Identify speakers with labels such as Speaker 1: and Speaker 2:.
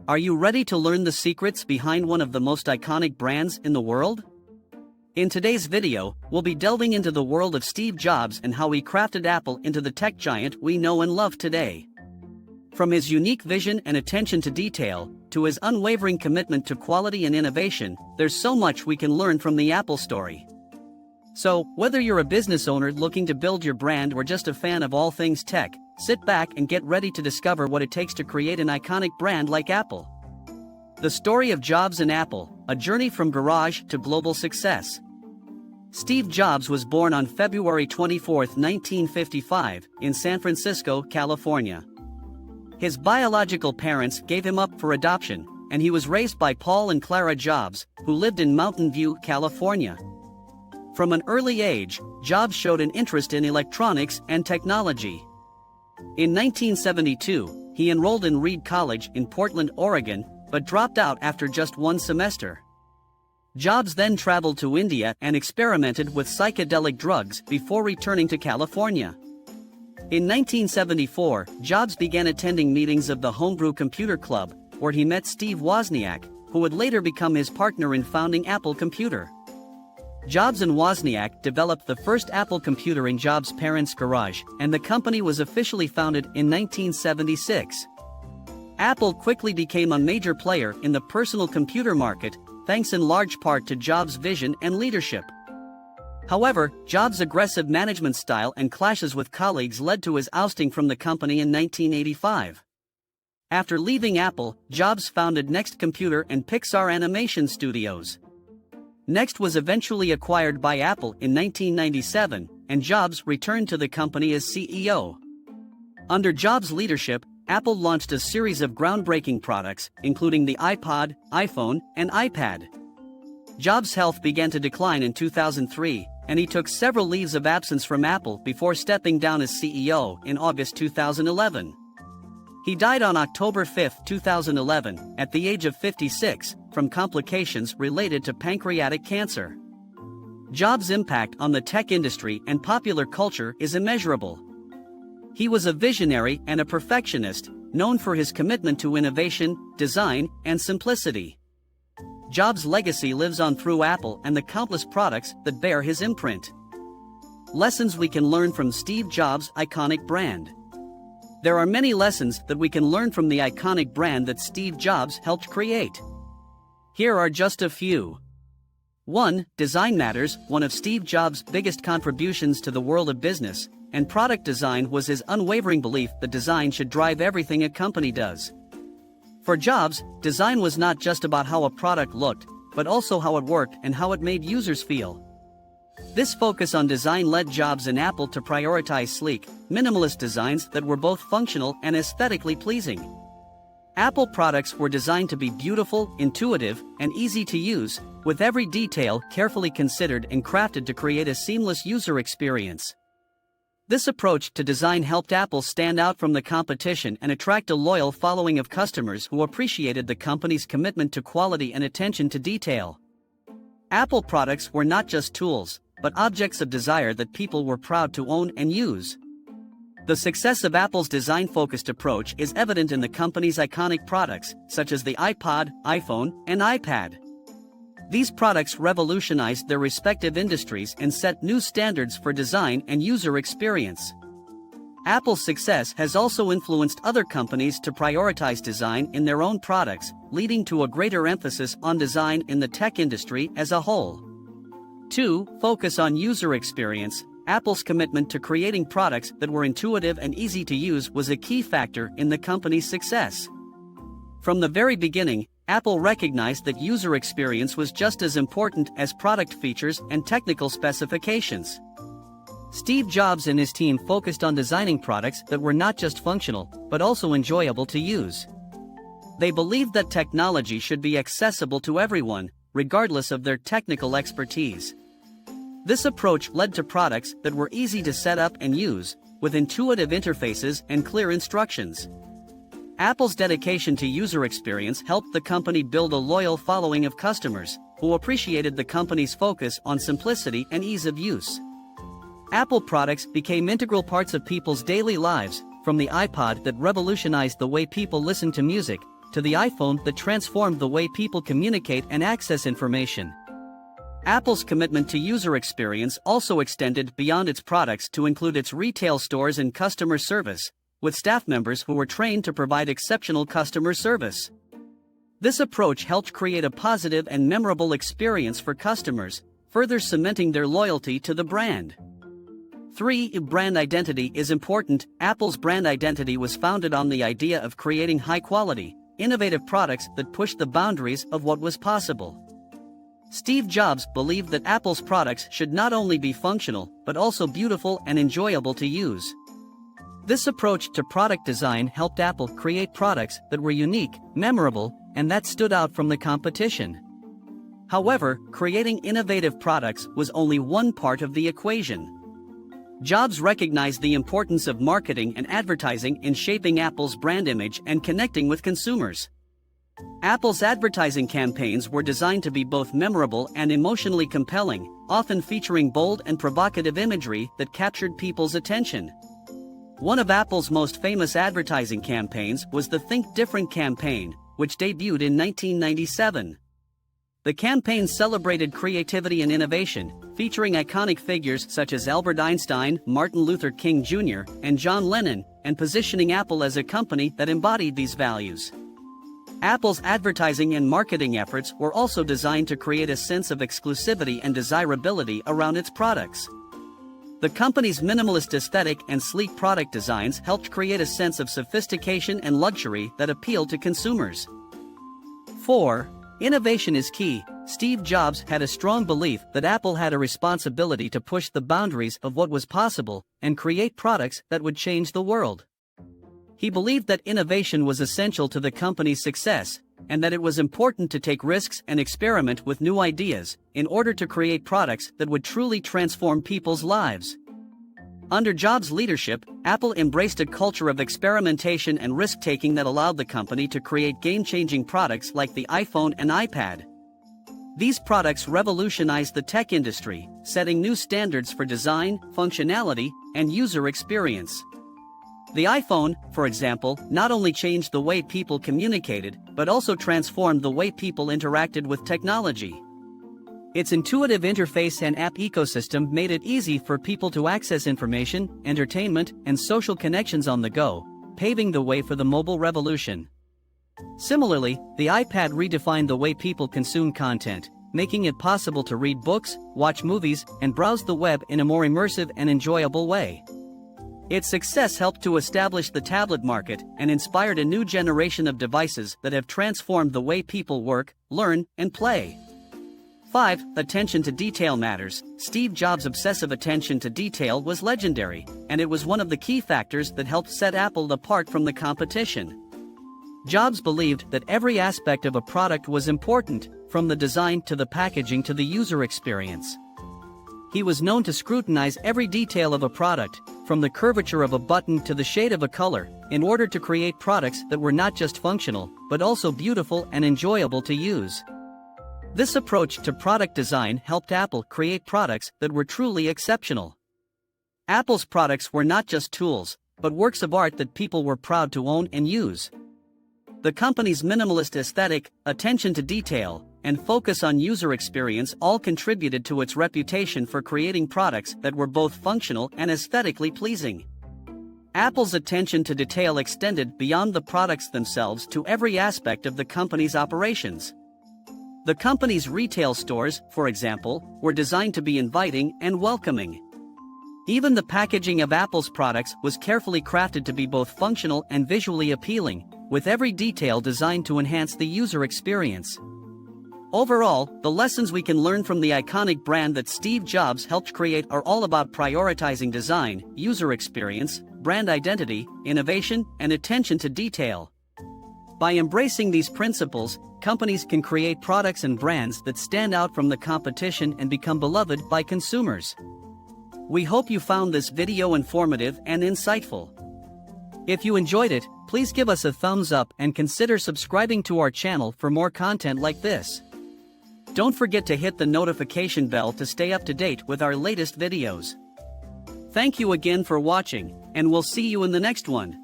Speaker 1: Are you ready to learn the secrets behind one of the most iconic brands in the world? In today's video, we'll be delving into the world of Steve Jobs and how he crafted Apple into the tech giant we know and love today. From his unique vision and attention to detail, to his unwavering commitment to quality and innovation, there's so much we can learn from the Apple story. So, whether you're a business owner looking to build your brand or just a fan of all things tech, sit back and get ready to discover what it takes to create an iconic brand like Apple. The story of Jobs and Apple, a journey from garage to global success. Steve Jobs was born on February 24, 1955, in San Francisco, California. His biological parents gave him up for adoption, and he was raised by Paul and Clara Jobs, who lived in Mountain View, California. From an early age, Jobs showed an interest in electronics and technology. In 1972, he enrolled in Reed College in Portland, Oregon, but dropped out after just one semester. Jobs then traveled to India and experimented with psychedelic drugs before returning to California. In 1974, Jobs began attending meetings of the Homebrew Computer Club, where he met Steve Wozniak, who would later become his partner in founding Apple Computer. Jobs and Wozniak developed the first Apple computer in Jobs' parents' garage, and the company was officially founded in 1976. Apple quickly became a major player in the personal computer market, thanks in large part to Jobs' vision and leadership. However, Jobs' aggressive management style and clashes with colleagues led to his ousting from the company in 1985. After leaving Apple, Jobs founded Next Computer and Pixar Animation Studios. Next was eventually acquired by Apple in 1997, and Jobs returned to the company as CEO. Under Jobs' leadership, Apple launched a series of groundbreaking products, including the iPod, iPhone, and iPad. Jobs' health began to decline in 2003, and he took several leaves of absence from Apple before stepping down as CEO in August 2011. He died on October 5, 2011, at the age of 56, from complications related to pancreatic cancer. Jobs' impact on the tech industry and popular culture is immeasurable. He was a visionary and a perfectionist, known for his commitment to innovation, design, and simplicity. Jobs' legacy lives on through Apple and the countless products that bear his imprint. Lessons we can learn from Steve Jobs' iconic brand. There are many lessons that we can learn from the iconic brand that Steve Jobs helped create. Here are just a few. 1. Design matters. One of Steve Jobs' biggest contributions to the world of business and product design was his unwavering belief that design should drive everything a company does. For Jobs, design was not just about how a product looked, but also how it worked and how it made users feel. This focus on design led Jobs and Apple to prioritize sleek, minimalist designs that were both functional and aesthetically pleasing. Apple products were designed to be beautiful, intuitive, and easy to use, with every detail carefully considered and crafted to create a seamless user experience. This approach to design helped Apple stand out from the competition and attract a loyal following of customers who appreciated the company's commitment to quality and attention to detail. Apple products were not just tools, but objects of desire that people were proud to own and use. The success of Apple's design-focused approach is evident in the company's iconic products, such as the iPod, iPhone, and iPad. These products revolutionized their respective industries and set new standards for design and user experience. Apple's success has also influenced other companies to prioritize design in their own products, leading to a greater emphasis on design in the tech industry as a whole. 2. Focus on user experience. Apple's commitment to creating products that were intuitive and easy to use was a key factor in the company's success. From the very beginning, Apple recognized that user experience was just as important as product features and technical specifications. Steve Jobs and his team focused on designing products that were not just functional, but also enjoyable to use. They believed that technology should be accessible to everyone, regardless of their technical expertise. This approach led to products that were easy to set up and use, with intuitive interfaces and clear instructions. Apple's dedication to user experience helped the company build a loyal following of customers, who appreciated the company's focus on simplicity and ease of use. Apple products became integral parts of people's daily lives, from the iPod that revolutionized the way people listen to music, to the iPhone that transformed the way people communicate and access information. Apple's commitment to user experience also extended beyond its products to include its retail stores and customer service, with staff members who were trained to provide exceptional customer service. This approach helped create a positive and memorable experience for customers, further cementing their loyalty to the brand. 3. Brand identity is important. Apple's brand identity was founded on the idea of creating high-quality, innovative products that pushed the boundaries of what was possible. Steve Jobs believed that Apple's products should not only be functional but also beautiful and enjoyable to use. This approach to product design helped Apple create products that were unique, memorable, and that stood out from the competition. However, creating innovative products was only one part of the equation. Jobs recognized the importance of marketing and advertising in shaping Apple's brand image and connecting with consumers. Apple's advertising campaigns were designed to be both memorable and emotionally compelling, often featuring bold and provocative imagery that captured people's attention. One of Apple's most famous advertising campaigns was the Think Different campaign, which debuted in 1997. The campaign celebrated creativity and innovation, featuring iconic figures such as Albert Einstein, Martin Luther King Jr., and John Lennon, and positioning Apple as a company that embodied these values. Apple's advertising and marketing efforts were also designed to create a sense of exclusivity and desirability around its products. The company's minimalist aesthetic and sleek product designs helped create a sense of sophistication and luxury that appealed to consumers. 4. Innovation is key. Steve Jobs had a strong belief that Apple had a responsibility to push the boundaries of what was possible and create products that would change the world. He believed that innovation was essential to the company's success, and that it was important to take risks and experiment with new ideas in order to create products that would truly transform people's lives. Under Jobs' leadership, Apple embraced a culture of experimentation and risk-taking that allowed the company to create game-changing products like the iPhone and iPad. These products revolutionized the tech industry, setting new standards for design, functionality, and user experience. The iPhone, for example, not only changed the way people communicated, but also transformed the way people interacted with technology. Its intuitive interface and app ecosystem made it easy for people to access information, entertainment, and social connections on the go, paving the way for the mobile revolution. Similarly, the iPad redefined the way people consume content, making it possible to read books, watch movies, and browse the web in a more immersive and enjoyable way. Its success helped to establish the tablet market and inspired a new generation of devices that have transformed the way people work, learn, and play. 5. Attention to detail matters. Steve Jobs' obsessive attention to detail was legendary, and it was one of the key factors that helped set Apple apart from the competition. Jobs believed that every aspect of a product was important, from the design to the packaging to the user experience. He was known to scrutinize every detail of a product, from the curvature of a button to the shade of a color, in order to create products that were not just functional, but also beautiful and enjoyable to use. This approach to product design helped Apple create products that were truly exceptional. Apple's products were not just tools, but works of art that people were proud to own and use. The company's minimalist aesthetic, attention to detail, and focus on user experience all contributed to its reputation for creating products that were both functional and aesthetically pleasing. Apple's attention to detail extended beyond the products themselves to every aspect of the company's operations. The company's retail stores, for example, were designed to be inviting and welcoming. Even the packaging of Apple's products was carefully crafted to be both functional and visually appealing, with every detail designed to enhance the user experience. Overall, the lessons we can learn from the iconic brand that Steve Jobs helped create are all about prioritizing design, user experience, brand identity, innovation, and attention to detail. By embracing these principles, companies can create products and brands that stand out from the competition and become beloved by consumers. We hope you found this video informative and insightful. If you enjoyed it, please give us a thumbs up and consider subscribing to our channel for more content like this. Don't forget to hit the notification bell to stay up to date with our latest videos. Thank you again for watching, and we'll see you in the next one.